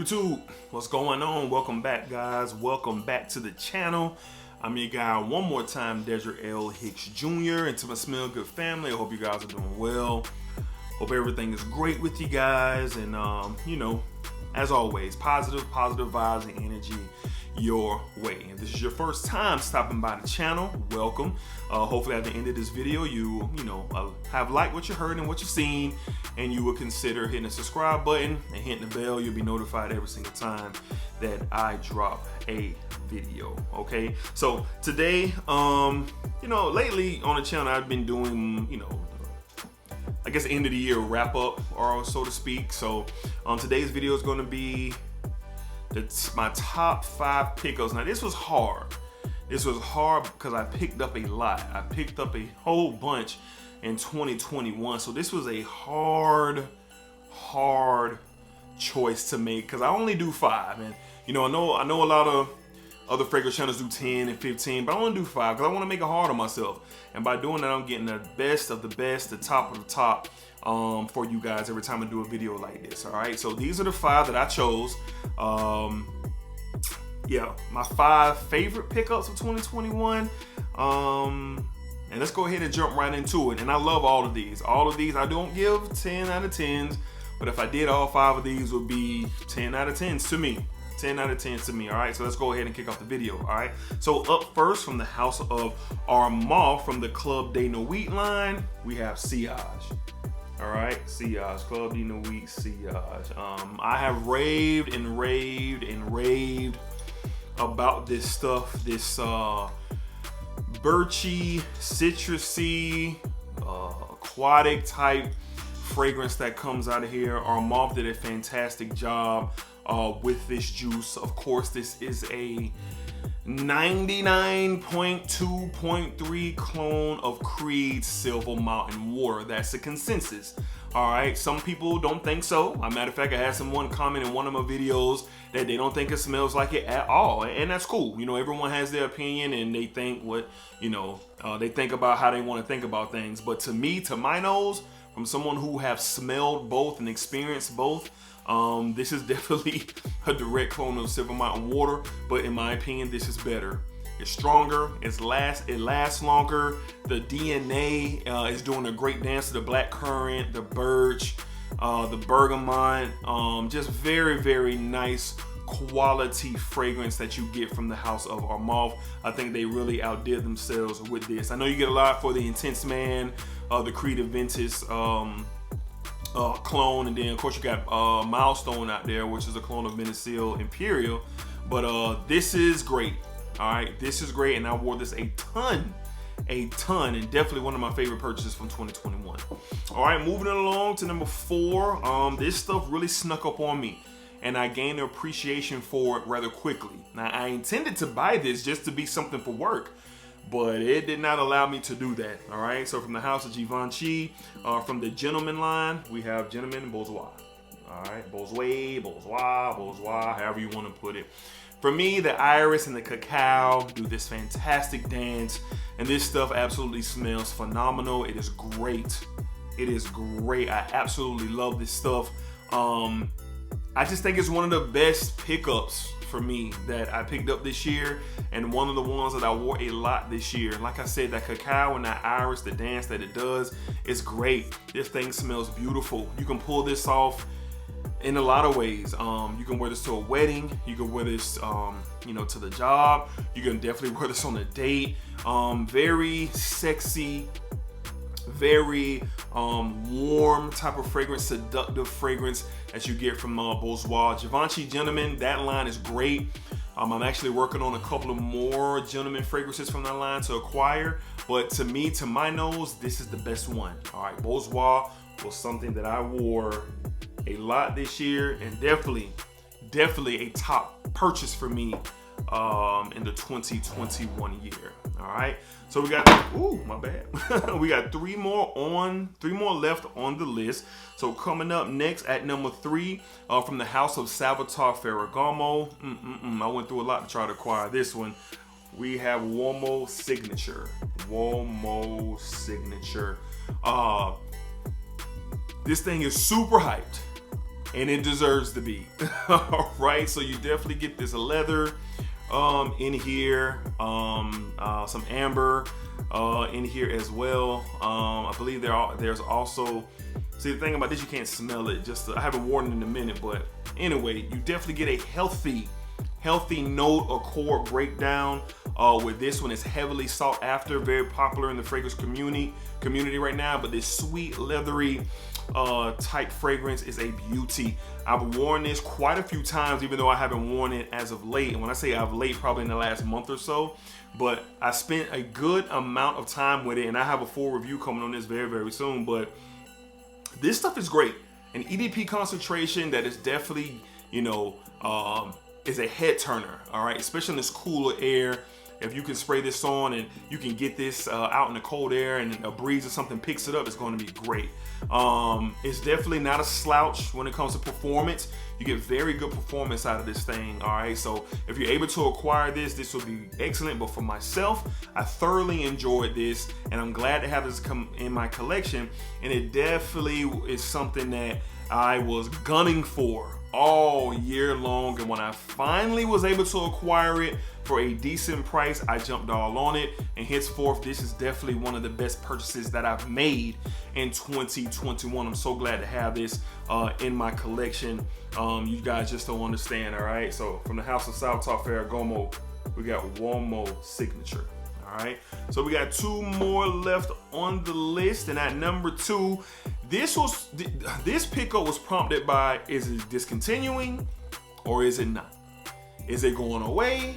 YouTube, what's going on? Welcome back, guys. Welcome back to the channel. I'm your guy one more time, Desert L. Hicks Jr. And to my Smell Good family, I hope you guys are doing well. Hope everything is great with you guys. And, as always, positive vibes and energy your way. If this is your first time stopping by the channel, welcome. Hopefully at the end of this video, you have liked what you heard and what you've seen, and you will consider hitting the subscribe button and hitting the bell. You'll be notified every single time that I drop a video. Okay, so today, lately on the channel, I've been doing, I guess end of the year wrap up, or so to speak. So today's video is going to be my top 5 pickups. Now this was hard. This was hard because I picked up a lot. I picked up a whole bunch in 2021. So this was a hard choice to make because I only do 5. And I know a lot of other fragrance channels do 10 and 15, but I want to do 5 because I want to make it hard on myself. And by doing that, I'm getting the best of the best, the top of the top for you guys every time I do a video like this. All right, so these are the 5 that I chose. My 5 favorite pickups of 2021. And let's go ahead and jump right into it. And I love all of these. All of these, I don't give 10 out of 10s, but if I did all 5 of these, would be 10 out of 10s to me. 10 out of 10s to me. All right, so let's go ahead and kick off the video. All right, so up first from the house of Armaf, from the Club de Nuit line, we have Sillage. All right, Sillage, Club de Nuit, Sillage. I have raved and raved about this stuff, this birchy, citrusy, aquatic type fragrance that comes out of here. Armaf did a fantastic job with this juice. Of course, this is a 99.2.3 clone of Creed's Silver Mountain Water. That's the consensus. All right, some people don't think so. As a matter of fact, I had someone comment in one of my videos that they don't think it smells like it at all, and that's cool. Everyone has their opinion, and they think what they think about how they want to think about things. But to me, to my nose, from someone who have smelled both and experienced both, this is definitely a direct clone of Silver Mountain Water, but in my opinion, this is better. It's stronger, it lasts longer. The DNA is doing a great dance to the black currant, the birch, the bergamot. Just very nice quality fragrance that you get from the house of Armaf. I think they really outdid themselves with this. I know you get a lot for the Intense Man, the Creed Aventus clone, and then of course you got Milestone out there, which is a clone of Menacil Imperial. But this is great. All right, this is great, and I wore this a ton, and definitely one of my favorite purchases from 2021. All right, moving along to number 4. This stuff really snuck up on me, and I gained an appreciation for it rather quickly. Now, I intended to buy this just to be something for work, but it did not allow me to do that. All right, so from the house of Givenchy, from the Gentleman line, we have Gentleman Boisée. All right, Boisée, however you want to put it. For me, the iris and the cacao do this fantastic dance, and this stuff absolutely smells phenomenal. It is great. It is great. I absolutely love this stuff. I just think it's one of the best pickups for me that I picked up this year, and one of the ones that I wore a lot this year. Like I said, that cacao and that iris, the dance that it does, is great. This thing smells beautiful. You can pull this off in a lot of ways. You can wear this to a wedding. You can wear this, to the job. You can definitely wear this on a date. Very sexy, very warm type of fragrance, seductive fragrance that you get from Boisée. Givenchy Gentleman, that line is great. I'm actually working on a couple of more Gentleman fragrances from that line to acquire, but to me, to my nose, this is the best one. All right, Boisée was something that I wore a lot this year, and definitely a top purchase for me in the 2021 year. All right, so we got my bad. We got 3 more left on the list. So coming up next at number 3, from the house of Salvatore Ferragamo. I went through a lot to try to acquire this one. We have Uomo Signature. This thing is super hyped. and it deserves to be. All right, so you definitely get this leather in here, some amber in here as well. I believe there's also, see, the thing about this, you can't smell it. I haven't worn it in a minute, but anyway, you definitely get a healthy note or chord breakdown with this one. Is heavily sought after, very popular in the fragrance community right now. But this sweet leathery type fragrance is a beauty. I've worn this quite a few times, even though I haven't worn it as of late. And when I say of late, probably in the last month or so. But I spent a good amount of time with it, and I have a full review coming on this very, very soon. But this stuff is great. An EDP concentration that is definitely, is a head turner, all right? Especially in this cooler air. If you can spray this on and you can get this out in the cold air and a breeze or something picks it up, it's going to be great. It's definitely not a slouch when it comes to performance. You get very good performance out of this thing, all right? So if you're able to acquire this will be excellent. But for myself, I thoroughly enjoyed this, and I'm glad to have this come in my collection. And it definitely is something that I was gunning for all year long, and when I finally was able to acquire it for a decent price, I jumped all on it, and henceforth this is definitely one of the best purchases that I've made in 2021. I'm so glad to have this in my collection. You guys just don't understand, all right? So from the house of South Top Ferragamo, we got one more signature. All right, so we got two more left on the list, and at number 2, this pickup was prompted by, is it discontinuing or is it not? Is it going away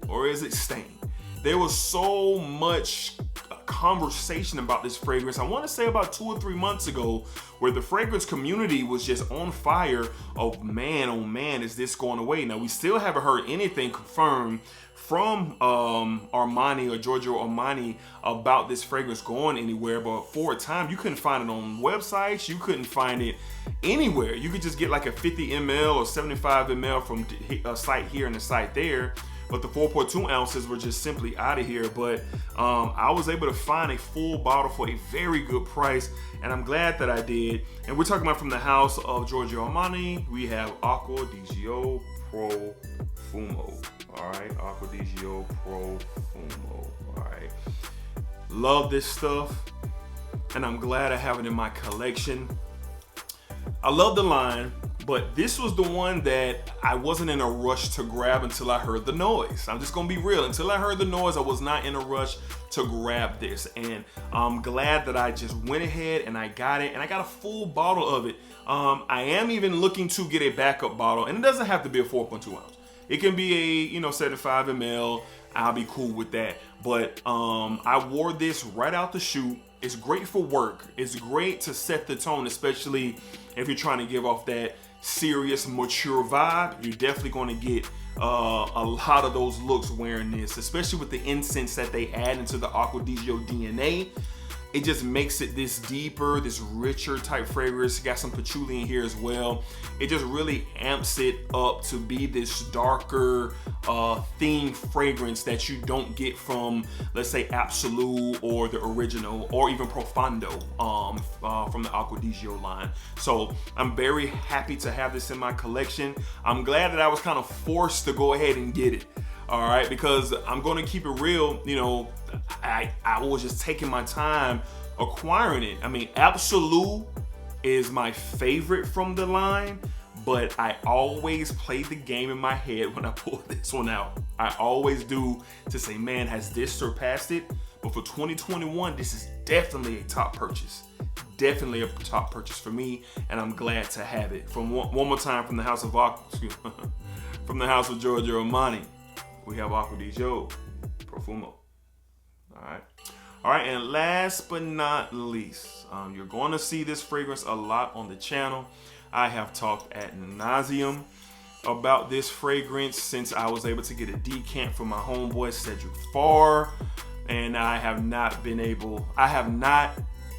or is it staying? There was so much conversation about this fragrance. I want to say about 2 or 3 months ago, where the fragrance community was just on fire of, man, oh man, is this going away? Now, we still haven't heard anything confirmed from Armani or Giorgio Armani about this fragrance going anywhere, but for a time you couldn't find it on websites, you couldn't find it anywhere. You could just get like a 50 ml or 75 ml from a site here and a site there, but the 4.2 ounces were just simply out of here. But I was able to find a full bottle for a very good price, and I'm glad that I did. And we're talking about from the house of Giorgio Armani, we have Acqua di Gio Profumo. All right, Acqua di Gio Profumo. All right, love this stuff, and I'm glad I have it in my collection. I love the line, but this was the one that I wasn't in a rush to grab until I heard the noise. I'm just gonna be real. Until I heard the noise, I was not in a rush to grab this, and I'm glad that I just went ahead and I got it, and I got a full bottle of it. I am even looking to get a backup bottle, and it doesn't have to be a 4.2 ounce. It can be a 75 ml. I'll be cool with that. But I wore this right out the chute. It's great for work. It's great to set the tone, especially if you're trying to give off that serious, mature vibe. You're definitely going to get a lot of those looks wearing this, especially with the incense that they add into the Acqua di Gio DNA. It just makes it this deeper, this richer type fragrance. You got some patchouli in here as well. It just really amps it up to be this darker theme fragrance that you don't get from, let's say, Absolute or the original, or even Profondo from the Acqua di Gio line. So I'm very happy to have this in my collection. I'm glad that I was kind of forced to go ahead and get it. All right, because I'm going to keep it real. I was just taking my time acquiring it. I mean, Absolute is my favorite from the line, but I always play the game in my head when I pull this one out. I always do, to say, man, has this surpassed it? But for 2021, this is definitely a top purchase. Definitely a top purchase for me, and I'm glad to have it. From one more time, from the house of from the house of Giorgio Armani, we have Acqua di Gio Profumo. All right, and last but not least, you're going to see this fragrance a lot on the channel. I have talked ad nauseum about this fragrance since I was able to get a decant from my homeboy Cedric Farr, and I have not been able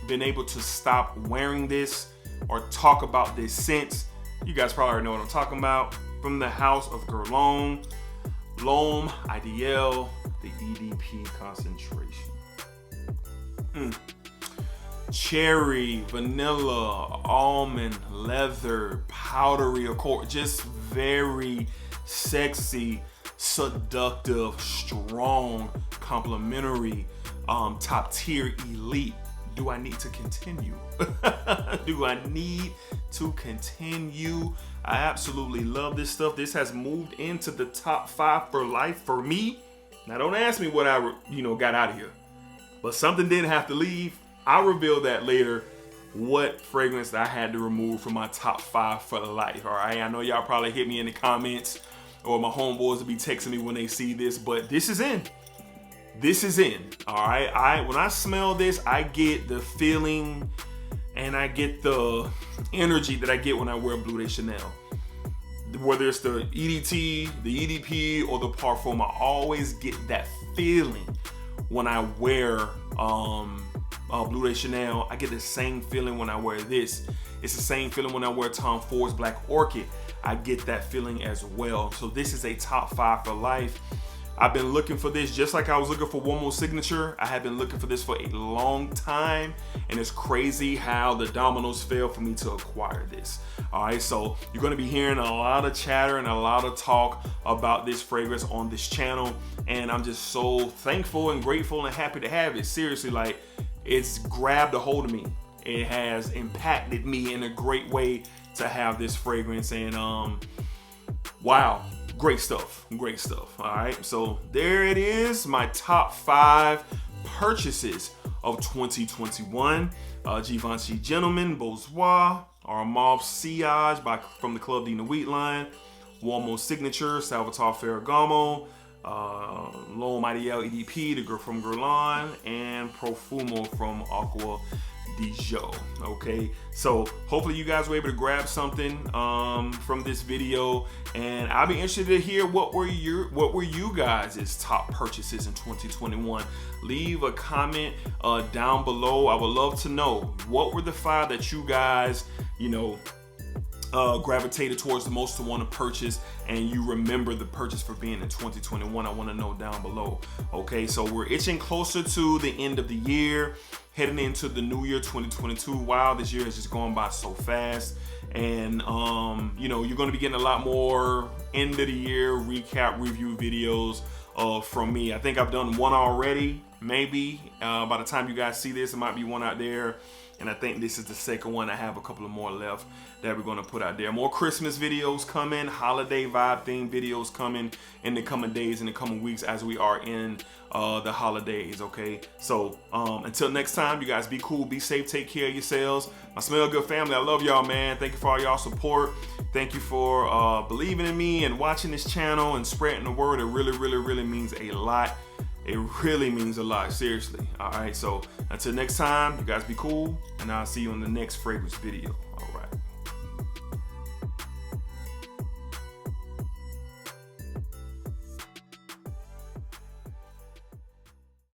to stop wearing this or talk about this since. You guys probably already know what I'm talking about. From the house of Guerlain, L'Homme Ideal, the EDP concentration. cherry, vanilla, almond, leather, powdery, of course, just very sexy, seductive, strong, complimentary, top tier, elite. Do I need to continue? Do I need to continue? I absolutely love this stuff. This has moved into the top 5 for life for me. Now don't ask me what I got out of here, but something didn't have to leave. I'll reveal that later, what fragrance I had to remove from my top 5 for life. All right, I know y'all probably hit me in the comments, or my homeboys will be texting me when they see this, but this is in. This is in. All right, when I smell this, I get the feeling and I get the energy that I get when I wear Bleu de Chanel. Whether it's the EDT, the EDP, or the Parfum, I always get that feeling when I wear Bleu de Chanel. I get the same feeling when I wear this. It's the same feeling when I wear Tom Ford's Black Orchid. I get that feeling as well. So this is a top 5 for life. I've been looking for this just like I was looking for Armaf Signature. I have been looking for this for a long time, and it's crazy how the dominoes fell for me to acquire this. All right, so you're gonna be hearing a lot of chatter and a lot of talk about this fragrance on this channel, and I'm just so thankful and grateful and happy to have it. Seriously, like, it's grabbed a hold of me. It has impacted me in a great way to have this fragrance, and wow. Great stuff, great stuff. All right, so there it is, my top 5 purchases of 2021. Givenchy Gentleman, Boisée, Armaf Sillage from the Club de Nuit line, Armaf Signature, Salvatore Ferragamo, L'Homme Ideal EDP from Guerlain, and Profumo from Acqua. Okay, so hopefully you guys were able to grab something from this video, and I'll be interested to hear what were you guys' top purchases in 2021. Leave a comment down below. I would love to know what were the 5 that you guys gravitated towards the most to want to purchase, and you remember the purchase for being in 2021. I want to know down below. Okay, so we're itching closer to the end of the year, heading into the new year 2022. Wow, this year has just gone by so fast, and you're going to be getting a lot more end of the year recap review videos from me. I think I've done one already. Maybe by the time you guys see this, there might be one out there, and I think this is the second one. I have a couple of more left that we're going to put out there. More Christmas videos coming, holiday vibe theme videos coming in the coming days, in the coming weeks, as we are in the holidays. Okay, so until next time, you guys be cool, be safe, take care of yourselves. My Smell Good family, I love y'all, man. Thank you for all y'all support. Thank you for believing in me and watching this channel and spreading the word. It really, really, really means a lot. It really means a lot, seriously. All right, so until next time, you guys be cool, and I'll see you in the next fragrance video. All right.